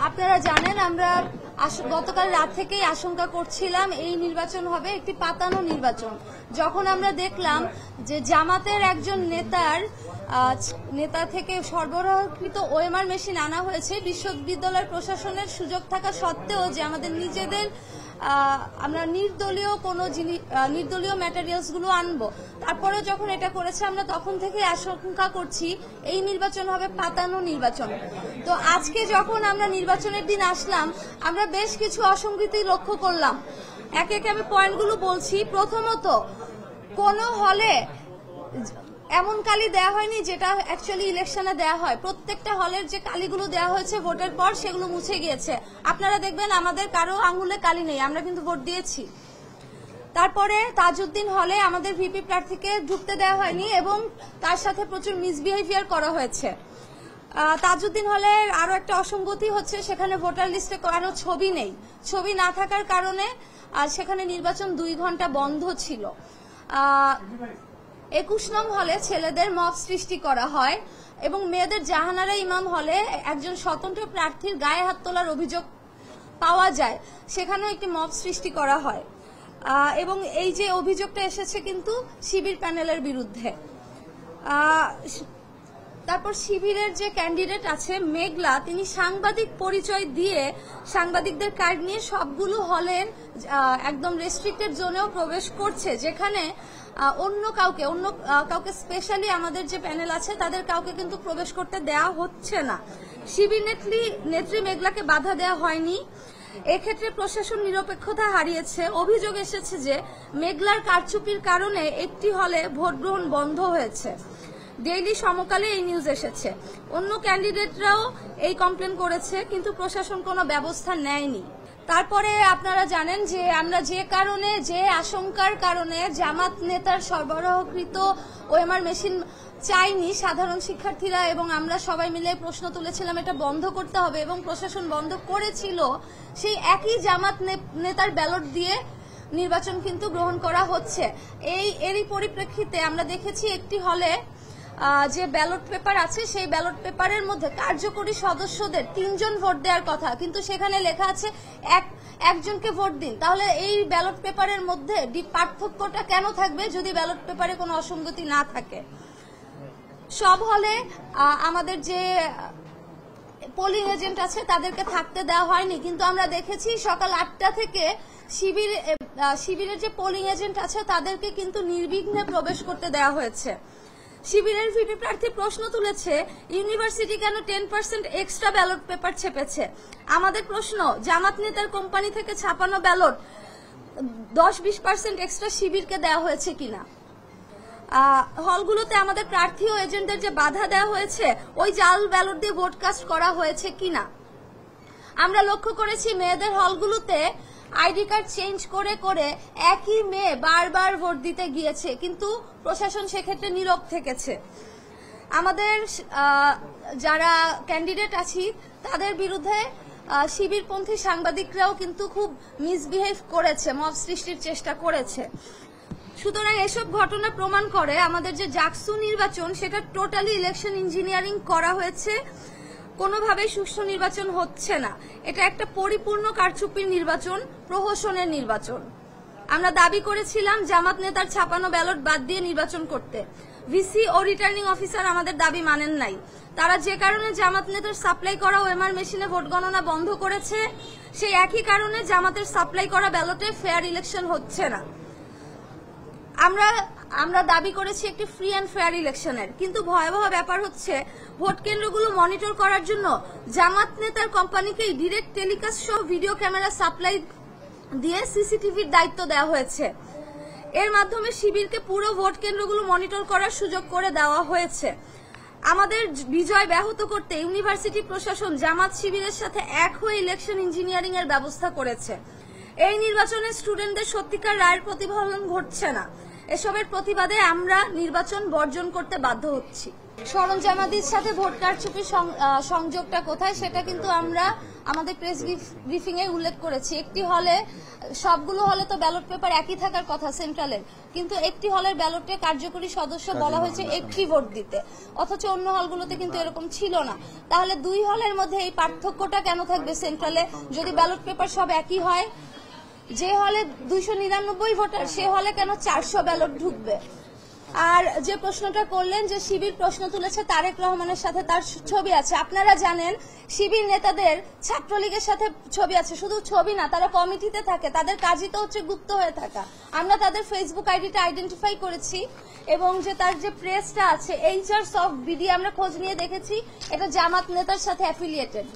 আপনারা জানেন আমরা গতকাল রাত থেকেই আশঙ্কা করছিলাম এই নির্বাচন হবে একটি পাতানো নির্বাচন। যখন আমরা দেখলাম যে জামাতের একজন নেতা থেকে সরবরাহকৃত ওএমআর মেশিন আনা হয়েছে, বিশ্ববিদ্যালয় প্রশাসনের সুযোগ থাকা সত্ত্বেও যে আমাদের নিজেদের আমরা নির্দলীয় ম্যাটেরিয়ালস গুলো আনবো, তারপরে যখন এটা করেছে আমরা তখন থেকে আশঙ্কা করছি এই নির্বাচন হবে পাতানো নির্বাচন। তো আজকে যখন আমরা নির্বাচনের দিন আসলাম আমরা বেশ কিছু অসঙ্গতি লক্ষ্য করলাম। একে একে আমি পয়েন্টগুলো বলছি। প্রথমত, কোন হলে এমন কালি দেওয়া হয়নি যেটা অ্যাকচুয়ালি ইলেকশনে দেওয়া হয়। প্রত্যেকটা হলের যে কালিগুলো দেওয়া হয়েছে ভোটের পর সেগুলো মুছে গিয়েছে। আপনারা দেখবেন আমাদের কারো আঙুলে কালি নেই, আমরা কিন্তু ভোট দিয়েছি। তারপরে তাজউদ্দিন হলে আমাদের ভিপি প্রার্থীকে ঢুকতে দেওয়া হয়নি এবং তার সাথে প্রচুর মিসবিহেভিয়ার করা হয়েছে। তাজউদ্দিন হলে আরো একটা অসঙ্গতি হচ্ছে, সেখানে ভোটার লিস্টে কারো ছবি নেই। ছবি না থাকার কারণে সেখানে নির্বাচন 2 ঘন্টা বন্ধ ছিল। 21 নং হলে ছেলেদের মব সৃষ্টি করা হয় এবং মেয়েদের জাহানারা ইমাম হলে একজন স্বতন্ত্র প্রার্থীর গায়ে হাত তোলার অভিযোগ পাওয়া যায়, সেখানেও একটি মব সৃষ্টি করা হয় এবং এই যে অভিযোগটা এসেছে কিন্তু শিবির প্যানেলের বিরুদ্ধে। তারপর শিবিরের যে ক্যান্ডিডেট আছে মেঘলা, তিনি সাংবাদিক পরিচয় দিয়ে সাংবাদিকদের কার্ড নিয়ে সবগুলো হলের একদম রেস্ট্রিক্টেড জোনেও প্রবেশ করছে, যেখানে অন্য কাউকে স্পেশালি আমাদের যে প্যানেল আছে তাদের কাউকে কিন্তু প্রবেশ করতে দেওয়া হচ্ছে না। শিবির নেত্রী মেঘলাকে বাধা দেওয়া হয়নি। এক্ষেত্রে প্রশাসন নিরপেক্ষতা হারিয়েছে। অভিযোগ এসেছে যে মেঘলার কারচুপির কারণে একটি হলে ভোট গ্রহণ বন্ধ হয়েছে। ডেইলি সমকালে এই নিউজ এসেছে। অন্য ক্যান্ডিডেটরাও এই কমপ্লেন করেছে, কিন্তু প্রশাসন কোনো ব্যবস্থা নেয়নি। তারপরে আপনারা জানেন যে আমরা যে আশঙ্কার কারণে জামাত নেতার সরবরাহকৃত ওএমআর মেশিন চাইনি, সাধারণ শিক্ষার্থীরা এবং আমরা সবাই মিলে প্রশ্ন তুলেছিলাম এটা বন্ধ করতে হবে এবং প্রশাসন বন্ধ করেছিল, সেই একই জামাত নেতার ব্যালট দিয়ে নির্বাচন কিন্তু গ্রহণ করা হচ্ছে। এরই পরিপ্রেক্ষিতে আমরা দেখেছি একটি হলে যে ব্যালট পেপার আছে সেই ব্যালট পেপারের মধ্যে কার্যকরী সদস্যদের 3 জন ভোট দেওয়ার কথা, কিন্তু সেখানে লেখা আছে একজনকে ভোট দিন। তাহলে এই ব্যালট পেপারের মধ্যে পার্থক্যটা কেন থাকবে যদি ব্যালট পেপারে কোনো অসঙ্গতি না থাকে? সব হলে আমাদের যে পোলিং এজেন্ট আছে তাদেরকে থাকতে দেওয়া হয়নি, কিন্তু আমরা দেখেছি সকাল 8টা থেকে শিবিরের যে পোলিং এজেন্ট আছে তাদেরকে কিন্তু নির্বিঘ্নে প্রবেশ করতে দেওয়া হয়েছে। শিবিরের ভিপি প্রার্থী প্রশ্ন তুলেছে ইউনিভার্সিটি কেন 10% এক্সট্রা ব্যালট পেপার ছেপেছে। আমাদের প্রশ্ন, জামাত নেতার কোম্পানি থেকে ছাপানো ব্যালট 10-20% এক্সট্রা শিবিরকে দেওয়া হয়েছে কিনা। হলগুলোতে আমাদের প্রার্থী ও এজেন্টদের যে বাধা দেওয়া হয়েছে ওই জাল ব্যালট দিয়ে ভোট কাস্ট করা হয়েছে কিনা। আমরা লক্ষ্য করেছি মেয়েদের হলগুলোতে আইডি কার্ড চেঞ্জ করে করে একই মেয়ে বারবার ভোট দিতে গিয়েছে, কিন্তু প্রশাসন সেক্ষেত্রে নীরব থেকেছে। আমাদের যারা ক্যান্ডিডেট আছি তাদের বিরুদ্ধে শিবিরপন্থী সাংবাদিকরাও কিন্তু খুব মিসবিহেভ করেছে, মব সৃষ্টির চেষ্টা করেছে। সুতরাং এসব ঘটনা প্রমাণ করে আমাদের যে জাকসু নির্বাচন সেটা টোটালি ইলেকশন ইঞ্জিনিয়ারিং করা হয়েছে, কোনোভাবেই সুষ্ঠু নির্বাচন হচ্ছে না। এটা একটা পরিপূর্ণ কারচুপির নির্বাচন, প্রহসনের নির্বাচন। আমরা দাবি করেছিলাম জামাত নেতার ছাপানো ব্যালট বাদ দিয়ে নির্বাচন করতে। ভিসি ও রিটার্নিং অফিসার আমাদের দাবি মানেন নাই। তারা যে কারণে জামাত নেতার সাপ্লাই করা ওএমআর মেশিনে ভোট গণনা বন্ধ করেছে, সেই একই কারণে জামাতের সাপ্লাই করা ব্যালটে ফেয়ার ইলেকশন হচ্ছে না। আমরা দাবি করেছি একটি ফ্রি অ্যান্ড ফেয়ার ইলেকশনের, কিন্তু ভয়াবহ ব্যাপার হচ্ছে ভোট কেন্দ্রগুলো মনিটর করার জন্য জামাত নেতার কোম্পানিকেই ডিরেক্ট টেলিকাস্ট সহ ভিডিও ক্যামেরা সাপ্লাই দিয়ে সিসিটিভির দায়িত্ব দেওয়া হয়েছে। এর মাধ্যমে শিবিরকে পুরো ভোট কেন্দ্রগুলো মনিটর করার সুযোগ করে দেওয়া হয়েছে। আমাদের বিজয় ব্যাহত করতে ইউনিভার্সিটি প্রশাসন জামাত শিবিরের সাথে এক হয়ে ইলেকশন ইঞ্জিনিয়ারিং এর ব্যবস্থা করেছে। এই নির্বাচনে স্টুডেন্টদের সত্যিকার রায়ের প্রতিফলন ঘটছে না। এসবের প্রতিবাদে আমরা নির্বাচন বর্জন করতে বাধ্য হচ্ছি। সরঞ্জামাদির সাথে ভোট কারচুপির সংযোগটা কোথায় সেটা কিন্তু আমরা আমাদের প্রেস ব্রিফিং এ উল্লেখ করেছি, একটি হলে সবগুলো হলে তো ব্যালট পেপার একই থাকার কথা সেন্ট্রালের, কিন্তু একটি হলের ব্যালটে কার্যকরী সদস্য বলা হয়েছে একটি ভোট দিতে, অথচ অন্য হলগুলোতে কিন্তু এরকম ছিল না। তাহলে দুই হলের মধ্যে এই পার্থক্যটা কেন থাকবে সেন্ট্রালে যদি ব্যালট পেপার সব একই হয়? যে হলে 299 ভোটার সে হলে কেন 400 ব্যালট ঢুকবে? আর যে প্রশ্নটা করলেন যে শিবির প্রশ্ন তুলেছে তারেক রহমানের সাথে তার ছবি আছে, আপনারা জানেন শিবির নেতাদের ছাত্রলীগের সাথে ছবি আছে, শুধু ছবি না, তারা কমিটিতে থাকে, তাদের কাজই তো হচ্ছে গুপ্ত হয়ে থাকা। আমরা তাদের ফেসবুক আইডিটা আইডেন্টিফাই করেছি এবং যে তার যে প্রেসটা আছে HR সফট বিডি আমরা খোঁজ নিয়ে দেখেছি এটা জামাত নেতার সাথে অ্যাফিলিয়েটেড।